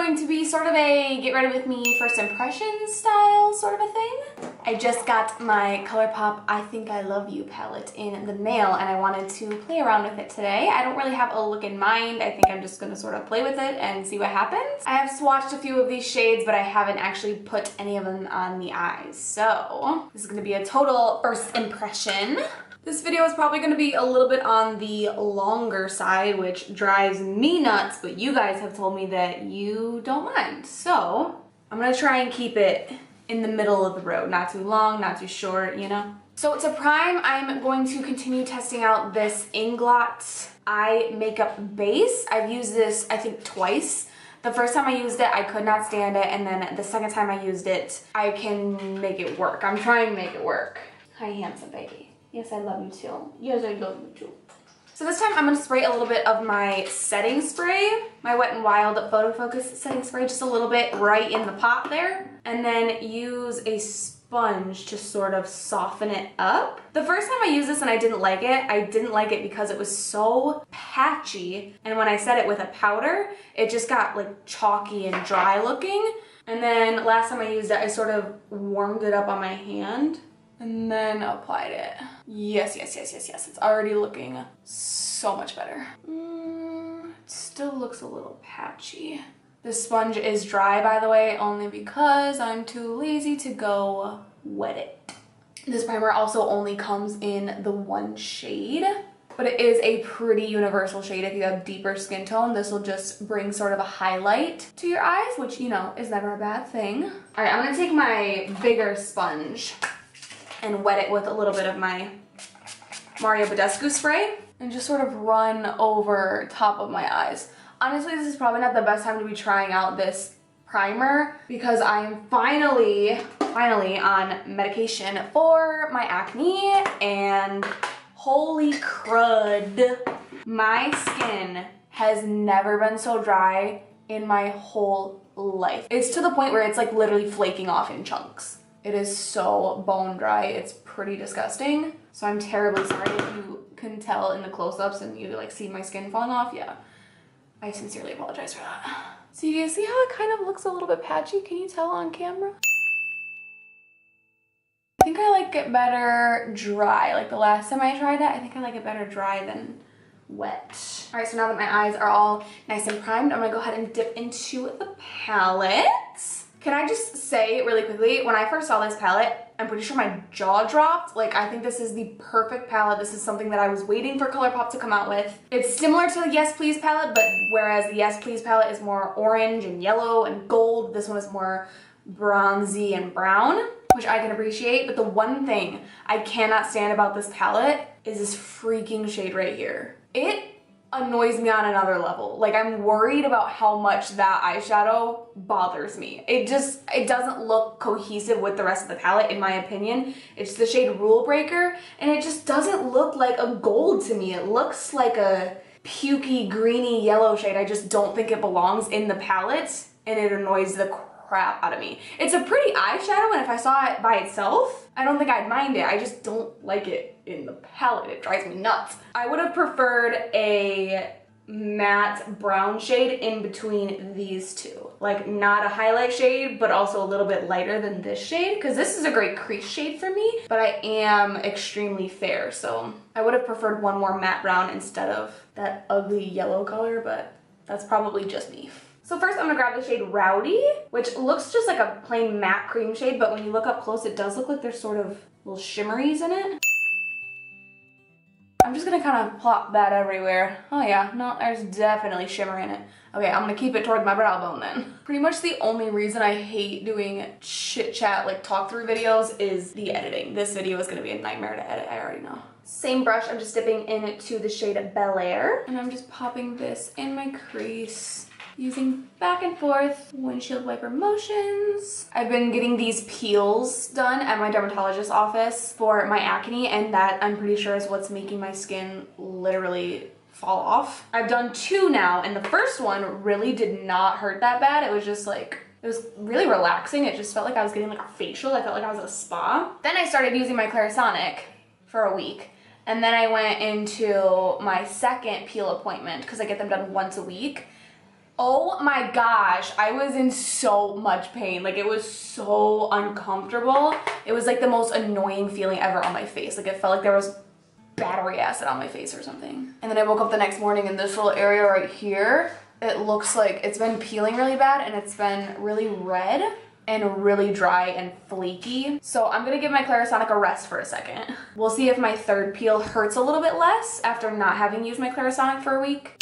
going to be sort of a get ready with me first impression style sort of a thing. I just got my Colourpop I Think I Love You palette in the mail and I wanted to play around with it today. I don't really have a look in mind. I think I'm just gonna sort of play with it and see what happens. I have swatched a few of these shades, but I haven't actually put any of them on the eyes. So this is gonna be a total first impression. This video is probably going to be a little bit on the longer side, which drives me nuts, but you guys have told me that you don't mind. So I'm going to try and keep it in the middle of the road. Not too long, not too short, you know? So to prime, I'm going to continue testing out this Inglot eye makeup base. I've used this, I think, twice. The first time I used it, I could not stand it, and then the second time I used it, I can make it work. I'm trying to make it work. Hi, handsome baby. Yes, I love you too. Yes, I love you too. So this time I'm gonna spray a little bit of my setting spray, my Wet n Wild Photo Focus setting spray, just a little bit right in the pot there, and then use a sponge to sort of soften it up. The first time I used this and I didn't like it because it was so patchy, and when I set it with a powder, it just got like chalky and dry looking. And then last time I used it, I sort of warmed it up on my hand and then applied it. Yes. It's already looking so much better. It still looks a little patchy. This sponge is dry, by the way, only because I'm too lazy to go wet it. This primer also only comes in the one shade, but it is a pretty universal shade. If you have deeper skin tone, this will just bring sort of a highlight to your eyes, which, you know, is never a bad thing. All right, I'm gonna take my bigger sponge and wet it with a little bit of my Mario Badescu spray and just sort of run over top of my eyes. Honestly, this is probably not the best time to be trying out this primer because I am finally on medication for my acne, and holy crud, my skin has never been so dry in my whole life. It's to the point where it's like literally flaking off in chunks. It is so bone dry, it's pretty disgusting. So I'm terribly sorry if you can tell in the close-ups and you like see my skin falling off. Yeah, I sincerely apologize for that. So do you see how it kind of looks a little bit patchy? Can you tell on camera? I think I like it better dry. Like the last time I tried it, I think I like it better dry than wet. All right, so now that my eyes are all nice and primed, I'm gonna go ahead and dip into the palette. Can I just say really quickly, when I first saw this palette, I'm pretty sure my jaw dropped. Like, I think this is the perfect palette. This is something that I was waiting for Colourpop to come out with. It's similar to the Yes Please palette, but whereas the Yes Please palette is more orange and yellow and gold, this one is more bronzy and brown, which I can appreciate. But the one thing I cannot stand about this palette is this freaking shade right here. It annoys me on another level. Like, I'm worried about how much that eyeshadow bothers me. It doesn't look cohesive with the rest of the palette, in my opinion. It's the shade Rule Breaker, and it just doesn't look like a gold to me. It looks like a pukey, greeny yellow shade. I just don't think it belongs in the palette, and it annoys the crap out of me. It's a pretty eyeshadow, and if I saw it by itself, I don't think I'd mind it. I just don't like it in the palette. It drives me nuts. I would have preferred a matte brown shade in between these two. Like, not a highlight shade, but also a little bit lighter than this shade, because this is a great crease shade for me, but I am extremely fair, so I would have preferred one more matte brown instead of that ugly yellow color, but that's probably just me. So first I'm gonna grab the shade Rowdy, which looks just like a plain matte cream shade, but when you look up close, it does look like there's sort of little shimmeries in it. I'm just gonna kind of plop that everywhere. Oh yeah, no, there's definitely shimmer in it. Okay, I'm gonna keep it toward my brow bone then. Pretty much the only reason I hate doing chit chat, like talk through videos, is the editing. This video is gonna be a nightmare to edit, I already know. Same brush, I'm just dipping into the shade Bel Air, and I'm just popping this in my crease, using back and forth windshield wiper motions. I've been getting these peels done at my dermatologist's office for my acne, and that, I'm pretty sure, is what's making my skin literally fall off. I've done 2 now, and the first one really did not hurt that bad. It was just like, it was really relaxing. It just felt like I was getting like a facial. I felt like I was at a spa. Then I started using my Clarisonic for a week, and then I went into my second peel appointment because I get them done once a week. Oh my gosh, I was in so much pain. Like, it was so uncomfortable. It was like the most annoying feeling ever on my face. Like, it felt like there was battery acid on my face or something. And then I woke up the next morning and this little area right here, it looks like it's been peeling really bad and it's been really red and really dry and flaky. So I'm gonna give my Clarisonic a rest for a second. We'll see if my third peel hurts a little bit less after not having used my Clarisonic for a week.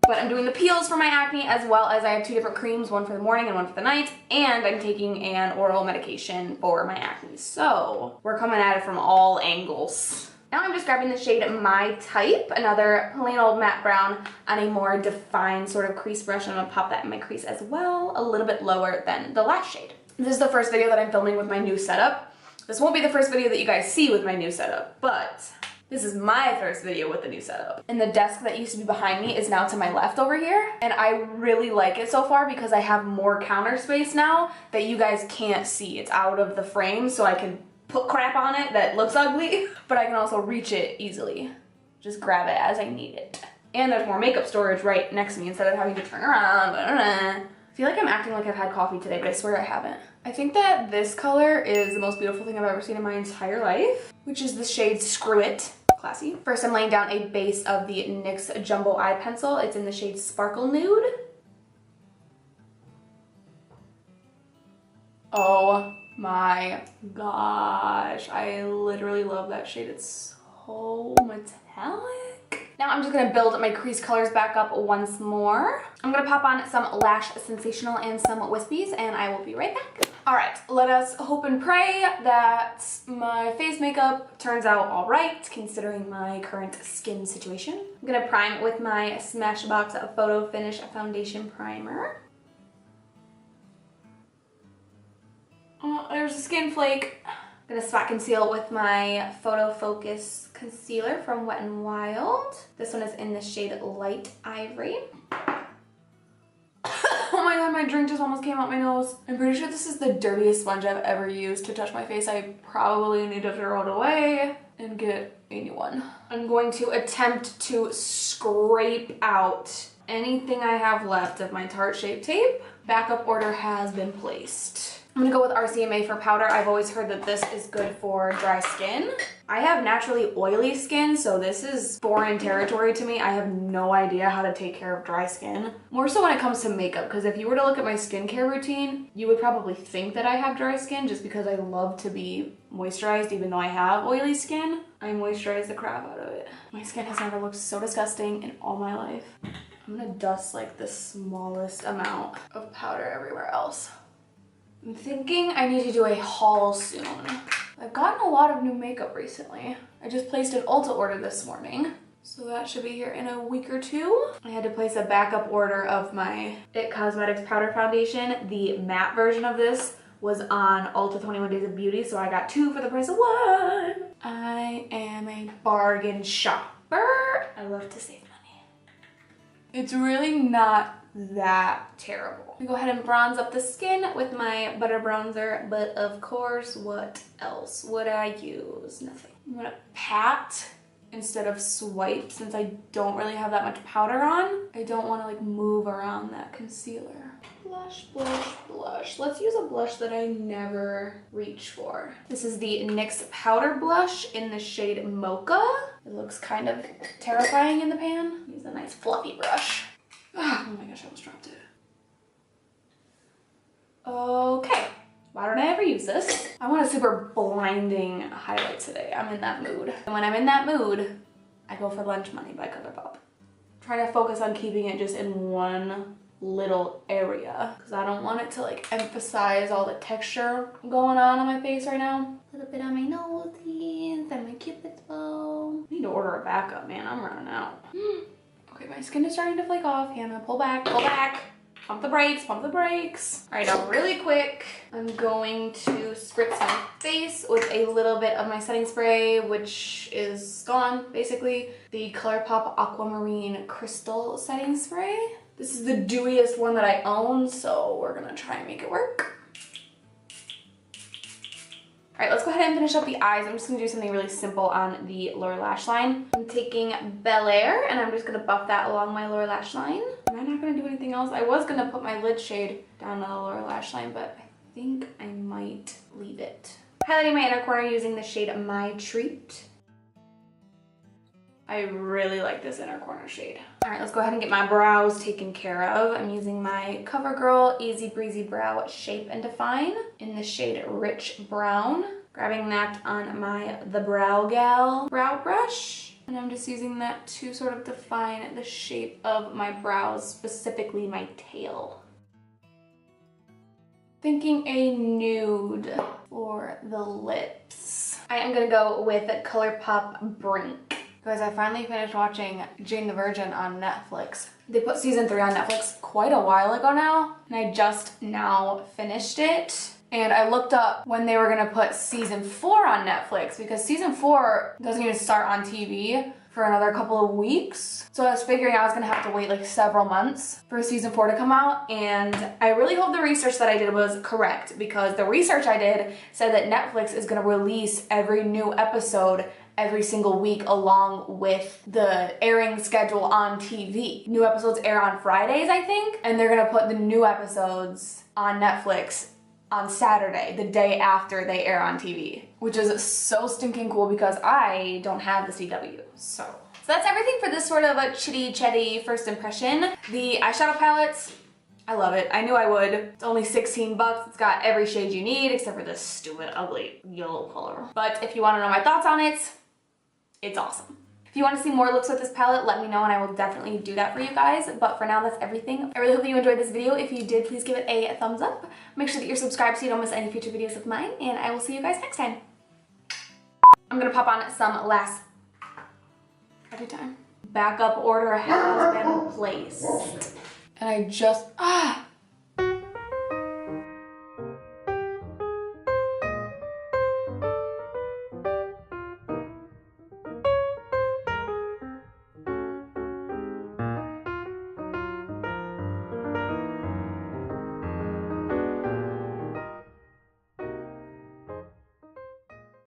But I'm doing the peels for my acne, as well as I have 2 different creams, one for the morning and one for the night, and I'm taking an oral medication for my acne. So we're coming at it from all angles. Now I'm just grabbing the shade My Type, another plain old matte brown on a more defined sort of crease brush. I'm gonna pop that in my crease as well, a little bit lower than the Lash shade. This is the first video that I'm filming with my new setup. This won't be the first video that you guys see with my new setup, but this is my first video with the new setup. And the desk that used to be behind me is now to my left over here. And I really like it so far because I have more counter space now that you guys can't see. It's out of the frame, so I can put crap on it that looks ugly, but I can also reach it easily. Just grab it as I need it. And there's more makeup storage right next to me instead of having to turn around. I feel like I'm acting like I've had coffee today, but I swear I haven't. I think that this color is the most beautiful thing I've ever seen in my entire life, which is the shade Screw It. Classy. First, I'm laying down a base of the NYX Jumbo Eye Pencil. It's in the shade Sparkle Nude. Oh my gosh, I literally love that shade. It's so metallic. Now I'm just gonna build my crease colors back up once more. I'm gonna pop on some Lash Sensational and some Wispies, and I will be right back. All right, let us hope and pray that my face makeup turns out all right, considering my current skin situation. I'm gonna prime with my Smashbox Photo Finish Foundation Primer. Oh, there's a skin flake. I'm gonna spot conceal with my Photo Focus Concealer from Wet n Wild. This one is in the shade Light Ivory. Oh my god, my drink just almost came out my nose. I'm pretty sure this is the dirtiest sponge I've ever used to touch my face. I probably need to throw it away and get a new one. I'm going to attempt to scrape out anything I have left of my Tarte Shape Tape. Backup order has been placed. I'm gonna go with RCMA for powder. I've always heard that this is good for dry skin. I have naturally oily skin, so this is foreign territory to me. I have no idea how to take care of dry skin. More so when it comes to makeup, because if you were to look at my skincare routine, you would probably think that I have dry skin just because I love to be moisturized even though I have oily skin. I moisturize the crap out of it. My skin has never looked so disgusting in all my life. I'm gonna dust like the smallest amount of powder everywhere else. I'm thinking I need to do a haul soon. I've gotten a lot of new makeup recently. I just placed an Ulta order this morning, so that should be here in a week or two. I had to place a backup order of my IT Cosmetics Powder Foundation. The matte version of this was on Ulta 21 Days of Beauty, so I got 2 for the price of 1. I am a bargain shopper. I love to save money. It's really not that terrible. I'm gonna go ahead and bronze up the skin with my butter bronzer, but of course, what else would I use? Nothing. I'm gonna pat instead of swipe since I don't really have that much powder on. I don't want to like move around that concealer. Blush, blush, blush. Let's use a blush that I never reach for. This is the NYX Powder Blush in the shade Mocha. It looks kind of terrifying in the pan. Use a nice fluffy brush. Oh my gosh, I almost dropped it. Okay, why don't I ever use this? I want a super blinding highlight today. I'm in that mood. And when I'm in that mood, I go for Lunch Money by Colourpop. Trying to focus on keeping it just in one little area because I don't want it to like emphasize all the texture going on my face right now. A little bit on my nose, then my cupid's bow. I need to order a backup, man. I'm running out. Okay, my skin is starting to flake off. Hannah, pull back, pull back. Pump the brakes, pump the brakes. All right, now really quick, I'm going to spritz my face with a little bit of my setting spray, which is gone, basically. The Colourpop Aquamarine Crystal Setting Spray. This is the dewiest one that I own, so we're gonna try and make it work. All right, let's go ahead and finish up the eyes. I'm just gonna do something really simple on the lower lash line. I'm taking Bel Air and I'm just gonna buff that along my lower lash line. I'm not gonna do anything else. I was gonna put my lid shade down the lower lash line, but I think I might leave it. Highlighting my inner corner using the shade My Treat. I really like this inner corner shade. All right, let's go ahead and get my brows taken care of. I'm using my Covergirl Easy Breezy Brow Shape and Define in the shade Rich Brown. Grabbing that on my The Brow Gal brow brush. And I'm just using that to sort of define the shape of my brows, specifically my tail. Thinking a nude for the lips. I am gonna go with Colourpop Brink. Guys, I finally finished watching Jane the Virgin on Netflix. They put season 3 on Netflix quite a while ago now, and I just now finished it. And I looked up when they were gonna put season 4 on Netflix because season 4 doesn't even start on TV for another couple of weeks. So I was figuring I was gonna have to wait like several months for season 4 to come out. And I really hope the research that I did was correct because the research I did said that Netflix is gonna release every new episode every single week along with the airing schedule on TV. New episodes air on Fridays, I think, and they're gonna put the new episodes on Netflix on Saturday, the day after they air on TV, which is so stinking cool because I don't have the CW, so that's everything for this sort of a chitty chatty first impression. The eyeshadow palettes, I love it. I knew I would. It's only 16 bucks. It's got every shade you need except for this stupid, ugly yellow color. But if you want to know my thoughts on it, it's awesome. If you want to see more looks with this palette, let me know and I will definitely do that for you guys. But for now, that's everything. I really hope that you enjoyed this video. If you did, please give it a thumbs up. Make sure that you're subscribed so you don't miss any future videos of mine, and I will see you guys next time. I'm gonna pop on some Lash every time. Backup order has been placed. And I just,